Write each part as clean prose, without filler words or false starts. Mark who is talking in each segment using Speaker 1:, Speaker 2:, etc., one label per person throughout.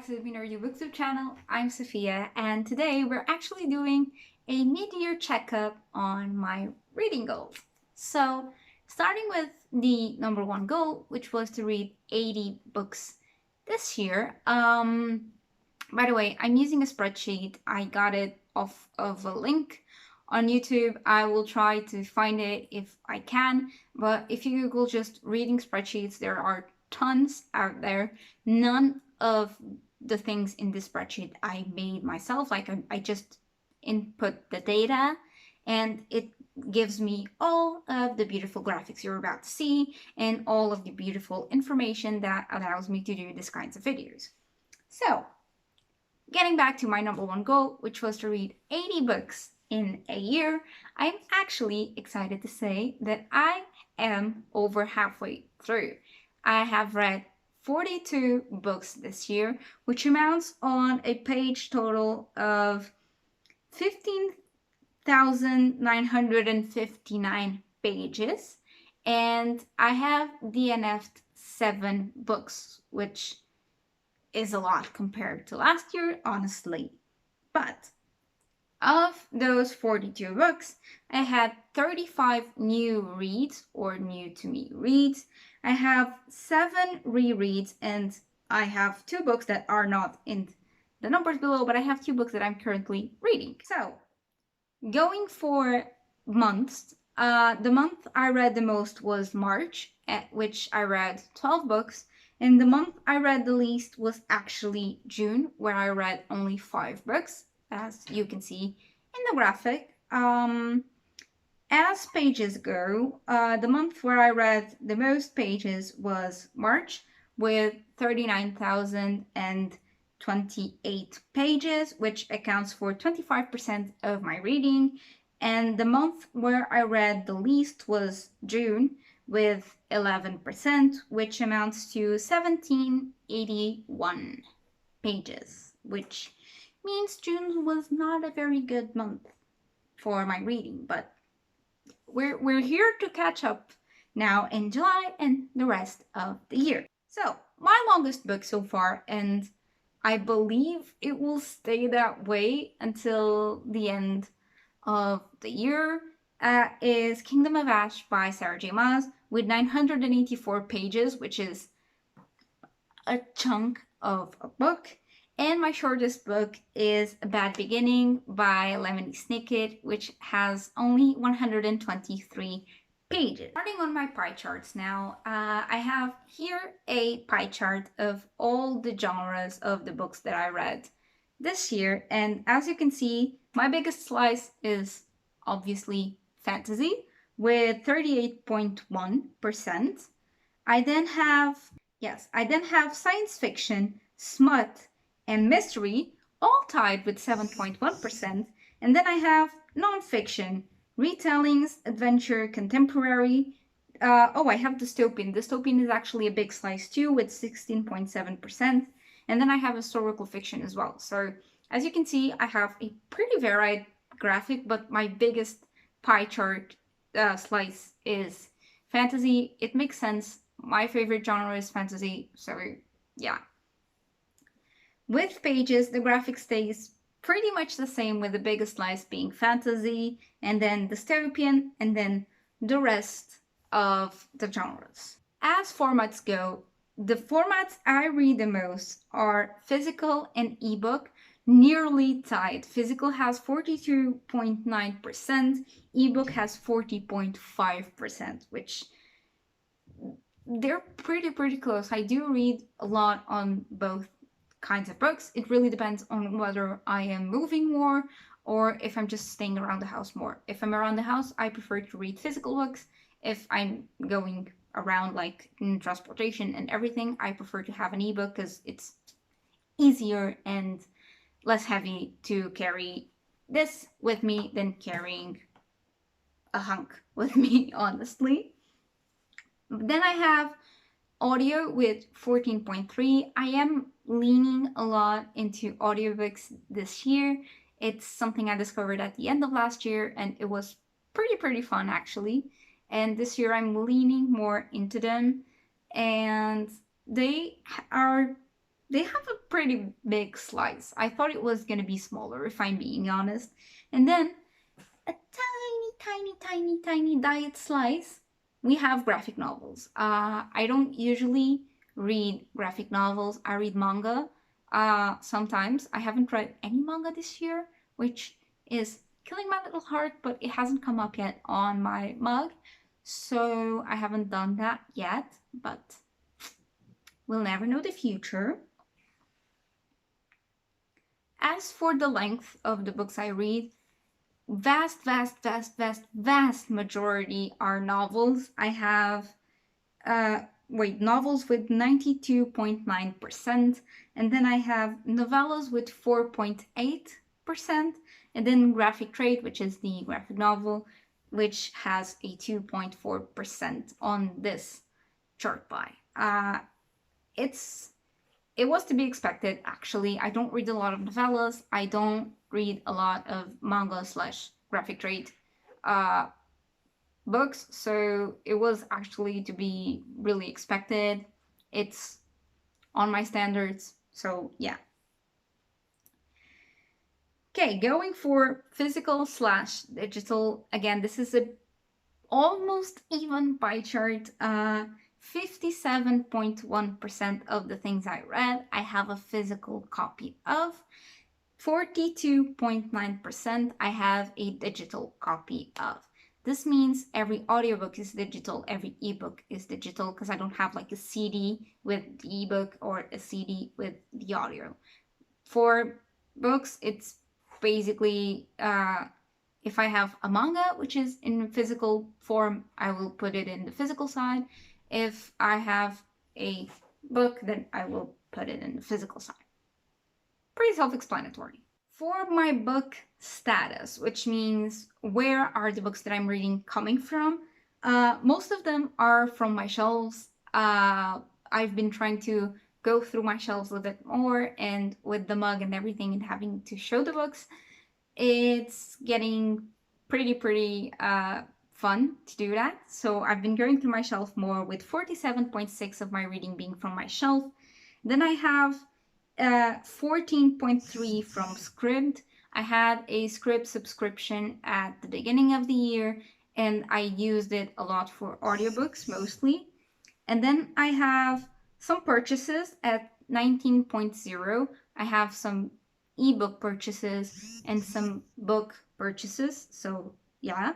Speaker 1: back to the Nerdy Booktube channel. I'm Sophia, and today we're actually doing a mid-year checkup on my reading goals. So, starting with the number one goal, which was to read 80 books this year. By the way, I'm using a spreadsheet. I got it off of a link on YouTube. I will try to find it if I can, but if you Google just reading spreadsheets, there are tons out there. None of the things in this spreadsheet I made myself. Like I just input the data and it gives me all of the beautiful graphics you're about to see and all of the beautiful information that allows me to do these kinds of videos. So, getting back to my number one goal, which was to read 80 books in a year, I'm actually excited to say that I am over halfway through. I have read 42 books this year, which amounts on a page total of 15,959 pages, and I have DNF'd 7 books, which is a lot compared to last year, honestly. But of those 42 books, I had 35 new reads or new to me reads. I have 7 rereads, and I have 2 books that are not in the numbers below, but I have 2 books that I'm currently reading. So, going for months, the month I read the most was March, at which I read 12 books, and the month I read the least was actually June, where I read only 5 books, as you can see in the graphic. As pages go, the month where I read the most pages was March, with 39,028 pages, which accounts for 25% of my reading. And the month where I read the least was June, with 11%, which amounts to 1,781 pages, which means June was not a very good month for my reading, but we're here to catch up now in July and the rest of the year. So, my longest book so far, and I believe it will stay that way until the end of the year, is Kingdom of Ash by Sarah J. Maas, with 984 pages, which is a chunk of a book. And my shortest book is A Bad Beginning by Lemony Snicket, which has only 123 pages. Starting on my pie charts now, I have here a pie chart of all the genres of the books that I read this year. And as you can see, my biggest slice is obviously fantasy with 38.1%. I then have science fiction, smut, and mystery, all tied with 7.1%. And then I have nonfiction, retellings, adventure, contemporary. I have dystopian. Dystopian is actually a big slice too, with 16.7%. And then I have historical fiction as well. So as you can see, I have a pretty varied graphic, but my biggest pie chart slice is fantasy. It makes sense. My favorite genre is fantasy, so yeah. With pages, the graphic stays pretty much the same, with the biggest slice being fantasy, and then dystopian, and then the rest of the genres. As formats go, the formats I read the most are physical and ebook, nearly tied. Physical has 42.9%, ebook has 40.5%, which they're pretty close. I do read a lot on both kinds of books. It really depends on whether I am moving more or if I'm just staying around the house more. If I'm around the house, I prefer to read physical books. If I'm going around, like in transportation and everything, I prefer to have an ebook because it's easier and less heavy to carry this with me than carrying a hunk with me, honestly. Then I have audio with 14.3. I am leaning a lot into audiobooks this year. It's something I discovered at the end of last year, and it was pretty fun actually. And this year I'm leaning more into them, and they are they have a pretty big slice. I thought it was gonna be smaller, if I'm being honest. And then a tiny diet slice, we have graphic novels. I don't usually read graphic novels. I read manga. Sometimes I haven't read any manga this year, which is killing my little heart, but it hasn't come up yet on my mug. So I haven't done that yet, but we'll never know the future. As for the length of the books I read, vast majority are novels. I have novels with 92.9%, and then I have novellas with 4.8%, and then graphic trade, which is the graphic novel, which has a 2.4% on this chart by. It was to be expected, actually. I don't read a lot of novellas. I don't read a lot of manga / graphic trade books, so it was actually to be really expected. It's on my standards, so yeah. Okay, going for physical / digital. Again, this is a almost even pie chart. 57.1% of the things I read, I have a physical copy of. 42.9% I have a digital copy of. This means every audiobook is digital, every ebook is digital, because I don't have like a CD with the ebook or a CD with the audio. For books, it's basically if I have a manga, which is in physical form, I will put it in the physical side. If I have a book, then I will put it in the physical side. Pretty self-explanatory. For my book status, which means where are the books that I'm reading coming from, most of them are from my shelves. I've been trying to go through my shelves a little bit more, and with the mug and everything and having to show the books, it's getting pretty fun to do that. So I've been going through my shelf more, with 47.6 of my reading being from my shelf. Then I have 14.3 from Scribd. I had a Scribd subscription at the beginning of the year, and I used it a lot for audiobooks mostly. And then I have some purchases at 19.0. I have some ebook purchases and some book purchases, so yeah.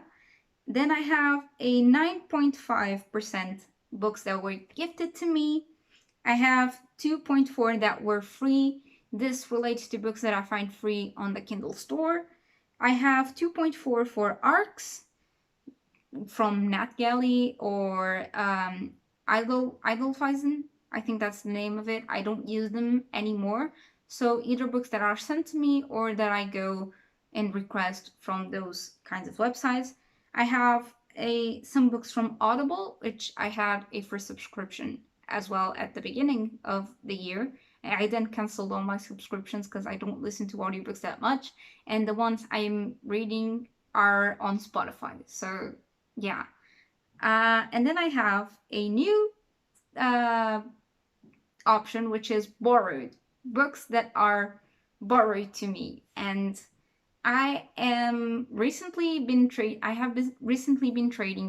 Speaker 1: Then I have a 9.5% books that were gifted to me. I have 2.4 that were free. This relates to books that I find free on the Kindle store. I have 2.4 for ARCs from NatGalley or Edelweiss. I think that's the name of it. I don't use them anymore. So either books that are sent to me or that I go and request from those kinds of websites. I have some books from Audible, which I had a free subscription as well at the beginning of the year. I then canceled all my subscriptions because I don't listen to audiobooks that much, and the ones I'm reading are on Spotify. So yeah. And then I have a new option, which is borrowed books that are borrowed to me. And I have recently been trading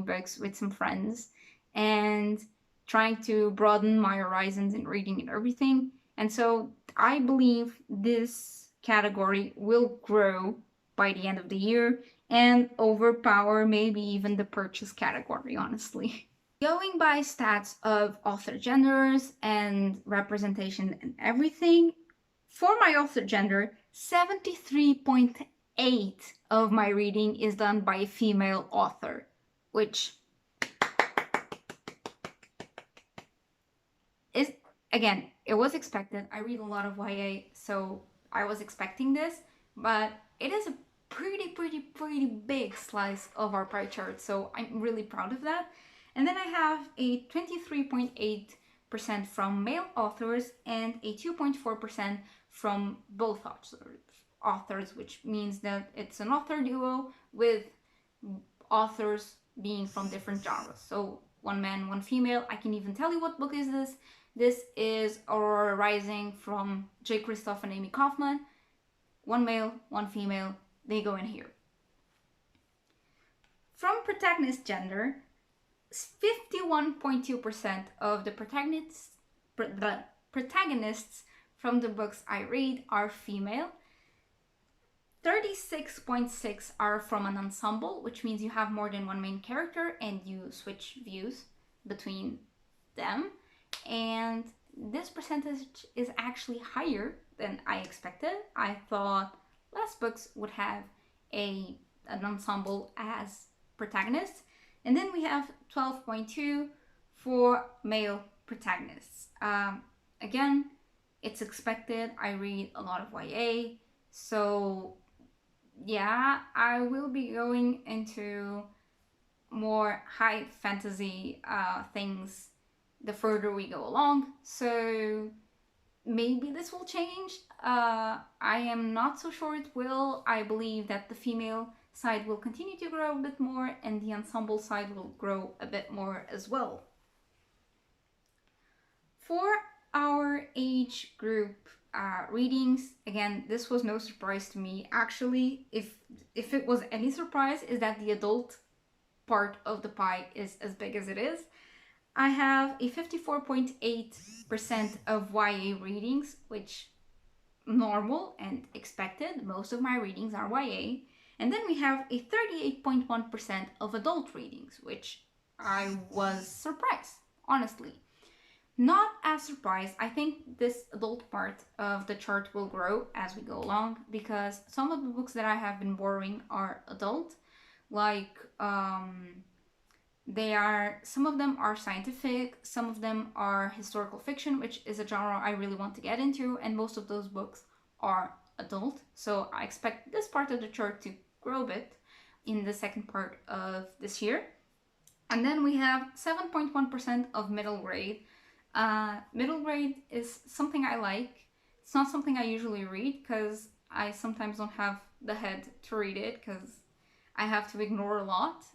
Speaker 1: books with some friends and trying to broaden my horizons in reading and everything. And so I believe this category will grow by the end of the year and overpower maybe even the purchase category, honestly. Going by stats of author genders and representation and everything, for my author gender, 73.8 of my reading is done by a female author, which is, again, it was expected. I read a lot of YA, so I was expecting this, but it is a pretty big slice of our pie chart, so I'm really proud of that. And then I have a 23.8% from male authors and a 2.4% from both authors, which means that it's an author duo with authors being from different genres. So one man, one female. I can even tell you what book is this. This is Aurora Rising from J. Kristoff and Amy Kaufman. One male, one female, they go in here. From Protagonist Gender, 51.2% of the protagonists from the books I read are female. 36.6 are from an ensemble, which means you have more than one main character and you switch views between them. And this percentage is actually higher than I expected. I thought less books would have an ensemble as protagonists. And then we have 12.2 for male protagonists. Again, it's expected. I read a lot of YA, so yeah, I will be going into more high fantasy things the further we go along. So maybe this will change. I am not so sure it will. I believe that the female side will continue to grow a bit more and the ensemble side will grow a bit more as well. For our age group readings, again, this was no surprise to me. Actually, if it was any surprise, is that the adult part of the pie is as big as it is. I have a 54.8% of YA readings, which normal and expected. Most of my readings are YA. And then we have a 38.1% of adult readings, which I was surprised, honestly. Not as surprised. I think this adult part of the chart will grow as we go along because some of the books that I have been borrowing are adult. Like, some of them are scientific, some of them are historical fiction, which is a genre I really want to get into, and most of those books are adult. So I expect this part of the chart to grow a bit in the second part of this year. And then we have 7.1% of middle grade. Middle grade is something I like. It's not something I usually read because I sometimes don't have the head to read it because I have to ignore a lot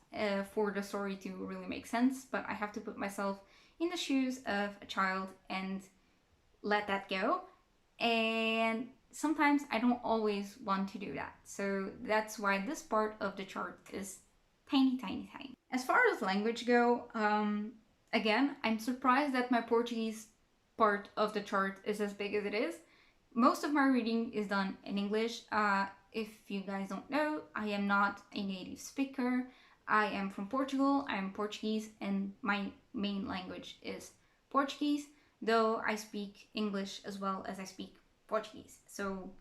Speaker 1: for the story to really make sense, but I have to put myself in the shoes of a child and let that go. And sometimes I don't always want to do that. So that's why this part of the chart is tiny, tiny, tiny. As far as language go, again, I'm surprised that my Portuguese part of the chart is as big as it is. Most of my reading is done in English. If you guys don't know, I am not a native speaker. I am from Portugal, I am Portuguese, and my main language is Portuguese, though I speak English as well as I speak Portuguese. So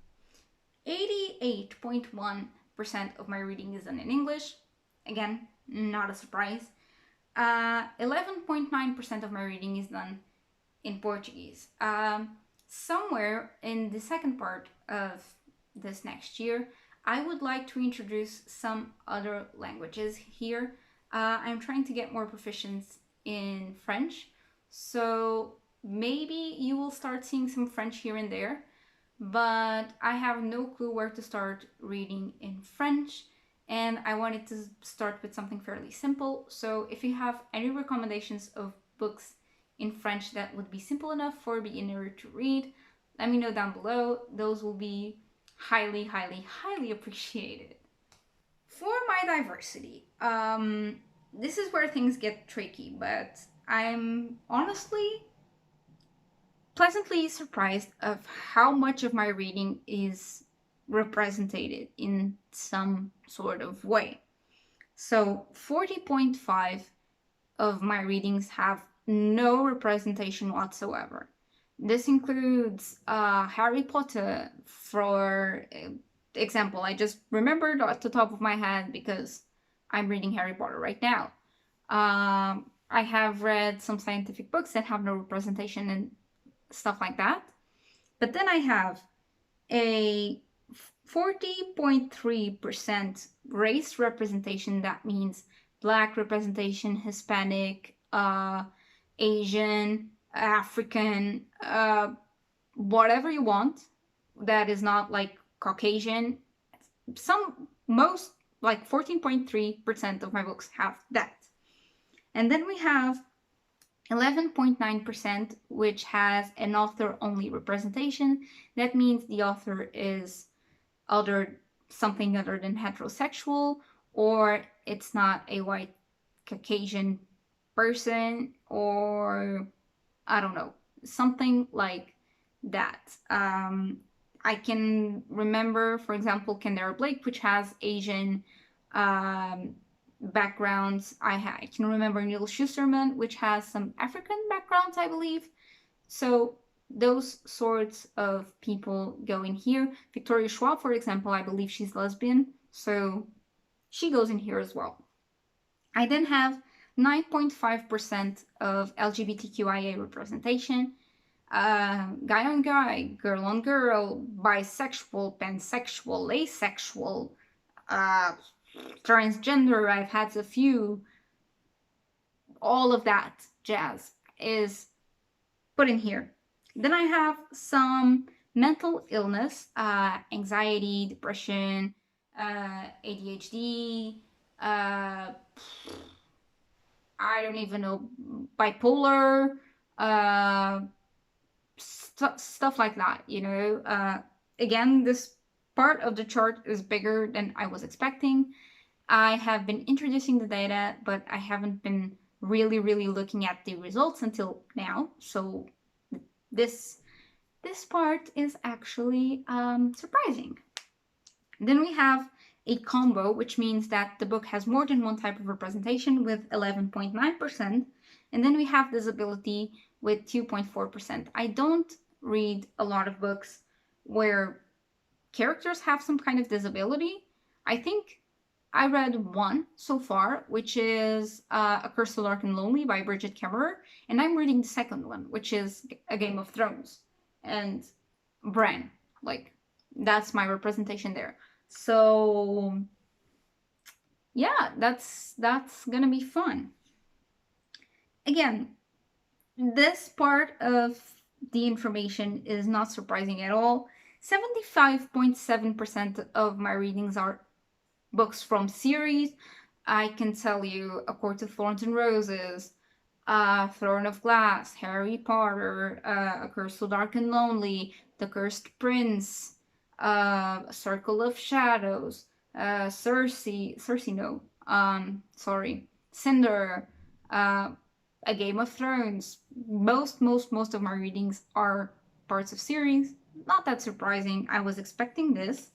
Speaker 1: 88.1% of my reading is done in English. Again, not a surprise. 11.9% of my reading is done in Portuguese. Somewhere in the second part of this next year, I would like to introduce some other languages here. I'm trying to get more proficiency in French, so maybe you will start seeing some French here and there, but I have no clue where to start reading in French, and I wanted to start with something fairly simple. So if you have any recommendations of books in French that would be simple enough for a beginner to read, let me know down below. Those will be highly, highly, highly appreciated. For my diversity, this is where things get tricky, but I'm honestly pleasantly surprised of how much of my reading is represented in some sort of way. So 40.5 of my readings have no representation whatsoever. This includes Harry Potter, for example. I just remembered at the top of my head because I'm reading Harry Potter right now. I have read some scientific books that have no representation and stuff like that. But then I have a 40.3% race representation. That means Black representation, Hispanic, Asian, African, whatever you want that is not like Caucasian. Most, like 14.3% of my books have that. And then we have 11.9%, which has an author-only representation. That means the author is something other than heterosexual, or it's not a white Caucasian person, or I don't know, something like that. I can remember, for example, Kendra Blake, which has Asian um, backgrounds. I can remember Neil Schusterman, which has some African backgrounds, I believe. So those sorts of people go in here. Victoria Schwab, for example, I believe she's lesbian, so she goes in here as well. I then have 9.5% of LGBTQIA representation. Guy on guy, girl on girl, bisexual, pansexual, asexual, transgender. I've had a few. All of that jazz is put in here. Then I have some mental illness, anxiety, depression, ADHD, I don't even know, bipolar, uh, stuff like that, you know. Again, this part of the chart is bigger than I was expecting. I have been introducing the data, but I haven't been really looking at the results until now. So this part is actually surprising. Then we have a combo, which means that the book has more than one type of representation with 11.9%. And then we have disability with 2.4%. I don't read a lot of books where characters have some kind of disability. I think I read one so far, which is A Curse So Dark and Lonely by Bridget Kemmerer, and I'm reading the second one, which is A Game of Thrones. And Bran, like, that's my representation there. So yeah, that's gonna be fun. Again, this part of the information is not surprising at all. 75.7% of my readings are books from series. I can tell you A Court of Thorns and Roses, Throne of Glass, Harry Potter, A Curse So Dark and Lonely, The Cursed Prince, Circle of Shadows, Cinder, A Game of Thrones. Most of my readings are parts of series. Not that surprising. I was expecting this.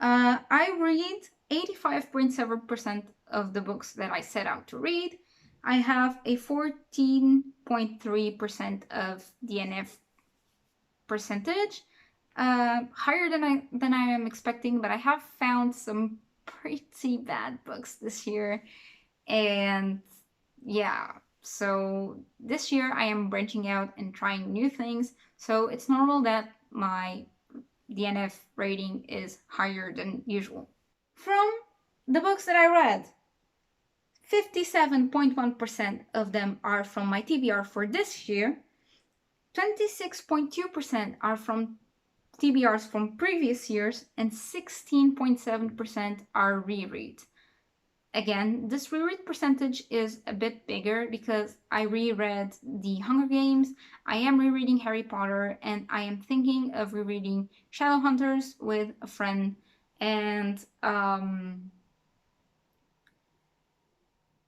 Speaker 1: I read 85.7% of the books that I set out to read. I have a 14.3% of DNF percentage, higher than I am expecting, but I have found some pretty bad books this year, and yeah, so this year I am branching out and trying new things, so it's normal that my DNF rating is higher than usual. From the books that I read, 57.1% of them are from my TBR for this year, 26.2% are from TBRs from previous years, and 16.7% are rereads. Again, this reread percentage is a bit bigger because I reread The Hunger Games, I am rereading Harry Potter, and I am thinking of rereading Shadowhunters with a friend, and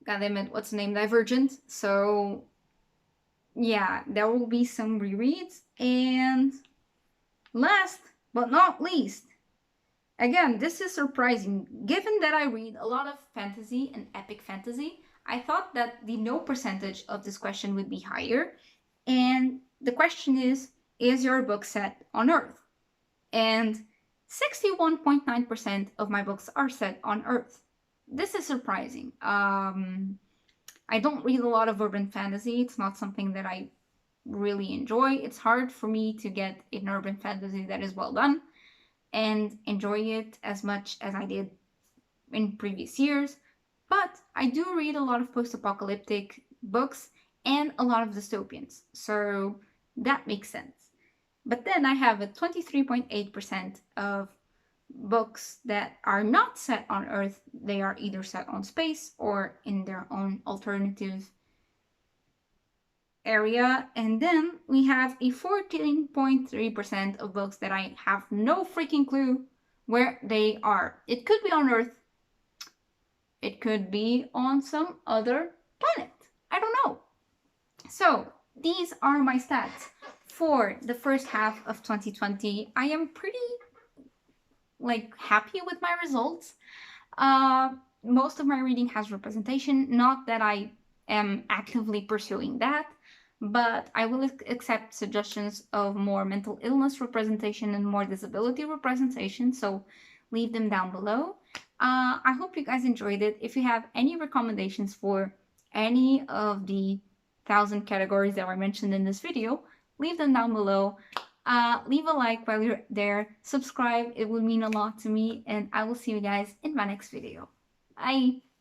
Speaker 1: goddammit, what's the name? Divergent. So yeah, there will be some rereads. And last but not least, again, this is surprising. Given that I read a lot of fantasy and epic fantasy, I thought that the no percentage of this question would be higher. And the question is your book set on Earth? And 61.9% of my books are set on Earth. This is surprising. I don't read a lot of urban fantasy. It's not something that I really enjoy. It's hard for me to get an urban fantasy that is well done and enjoy it as much as I did in previous years. But I do read a lot of post-apocalyptic books and a lot of dystopians, so that makes sense. But then I have a 23.8% of books that are not set on Earth. They are either set on space or in their own alternative area, and then we have a 14.3% of books that I have no freaking clue where they are. It could be on Earth, it could be on some other planet, I don't know. So these are my stats for the first half of 2020. I am pretty happy with my results. Most of my reading has representation, not that I am actively pursuing that, but I will accept suggestions of more mental illness representation and more disability representation, so leave them down below. I hope you guys enjoyed it. If you have any recommendations for any of the 1,000 categories that were mentioned in this video, leave them down below. Leave a like while you're there, subscribe, it would mean a lot to me, and I will see you guys in my next video. Bye!